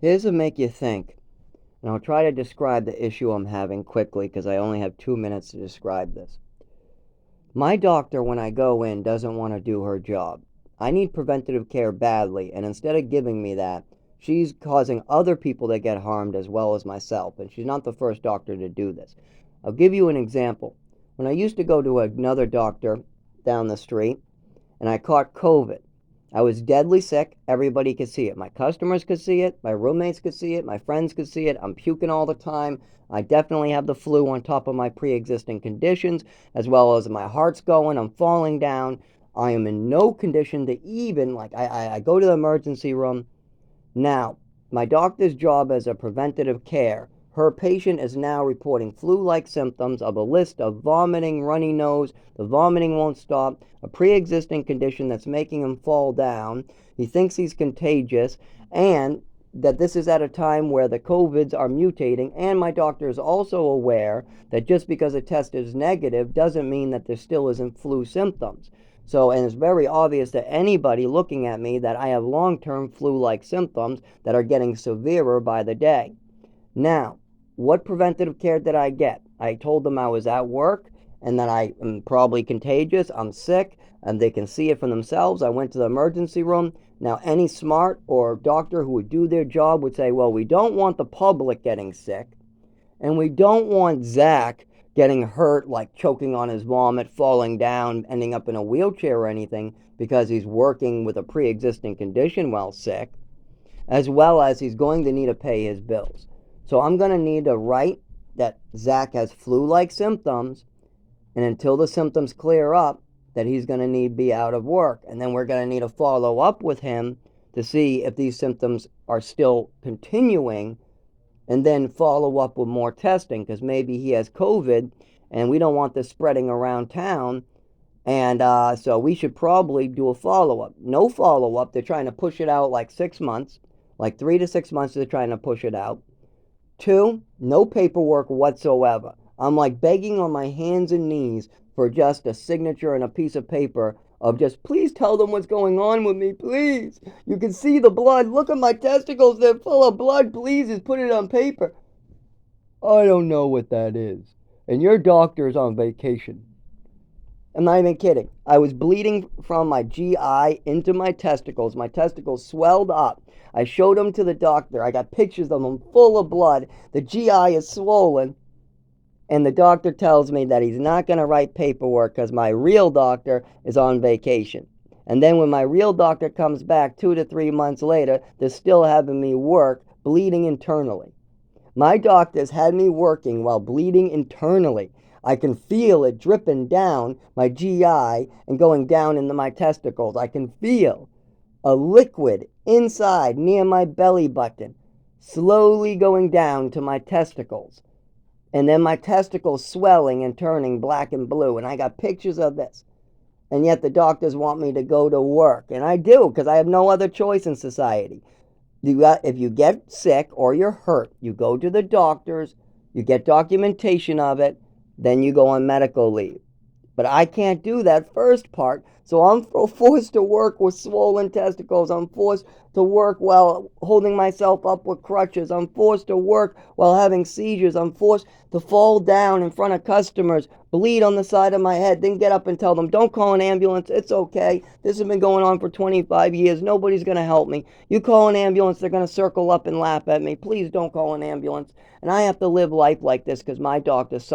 Here's to make you think, and I'll try to describe the issue I'm having quickly because I only have 2 minutes to describe this. My doctor, when I go in, doesn't want to do her job. I need preventative care badly, and instead of giving me that, she's causing other people to get harmed as well as myself, and she's not the first doctor to do this. I'll give you an example. When I used to go to another doctor down the street, and I caught COVID, I was deadly sick. Everybody could see it. My customers could see it. My roommates could see it. My friends could see it. I'm puking all the time. I definitely have the flu on top of my pre-existing conditions, as well as my heart's going. I'm falling down. I am in no condition to even, I go to the emergency room. Now, my doctor's job as a preventative care, her patient is now reporting flu-like symptoms of a list of vomiting, runny nose, the vomiting won't stop, a pre-existing condition that's making him fall down. He thinks he's contagious, and that this is at a time where the COVIDs are mutating, and my doctor is also aware that just because a test is negative doesn't mean that there still isn't flu symptoms. So, and it's very obvious to anybody looking at me that I have long-term flu-like symptoms that are getting severer by the day. Now, what preventative care did I get? I told them I was at work and that I am probably contagious. I'm sick and they can see it for themselves. I went to the emergency room. Now, any smart or doctor who would do their job would say, well, we don't want the public getting sick and we don't want Zach getting hurt, like choking on his vomit, falling down, ending up in a wheelchair or anything because he's working with a pre-existing condition while sick, as well as he's going to need to pay his bills. So I'm going to need to write that Zach has flu-like symptoms, and until the symptoms clear up, that he's going to need to be out of work. And then we're going to need to follow up with him to see if these symptoms are still continuing, and then follow up with more testing because maybe he has COVID and we don't want this spreading around town. And so we should probably do a follow-up. No follow-up. They're trying to push it out like 6 months, like 3 to 6 months they're trying to push it out. 2, no paperwork whatsoever. I'm like begging on my hands and knees for just a signature and a piece of paper of just, please tell them what's going on with me, please. You can see the blood. Look at my testicles. They're full of blood. Please, just put it on paper. I don't know what that is. And your doctor is on vacation. I'm not even kidding. I was bleeding from my GI into my testicles. My testicles swelled up. I showed them to the doctor. I got pictures of them full of blood. The GI is swollen. And the doctor tells me that he's not going to write paperwork because my real doctor is on vacation. And then when my real doctor comes back 2 to 3 months later, they're still having me work bleeding internally. My doctors had me working while bleeding internally. I can feel it dripping down my GI and going down into my testicles. I can feel a liquid inside near my belly button slowly going down to my testicles. And then my testicles swelling and turning black and blue. And I got pictures of this. And yet the doctors want me to go to work. And I do because I have no other choice in society. If you get sick or you're hurt, you go to the doctors, you get documentation of it, then you go on medical leave. But I can't do that first part, so I'm forced to work with swollen testicles. I'm forced to work while holding myself up with crutches. I'm forced to work while having seizures. I'm forced to fall down in front of customers, bleed on the side of my head, then get up and tell them, don't call an ambulance, it's okay. This has been going on for 25 years. Nobody's going to help me. You call an ambulance, they're going to circle up and laugh at me. Please don't call an ambulance. And I have to live life like this because my doctor sucks.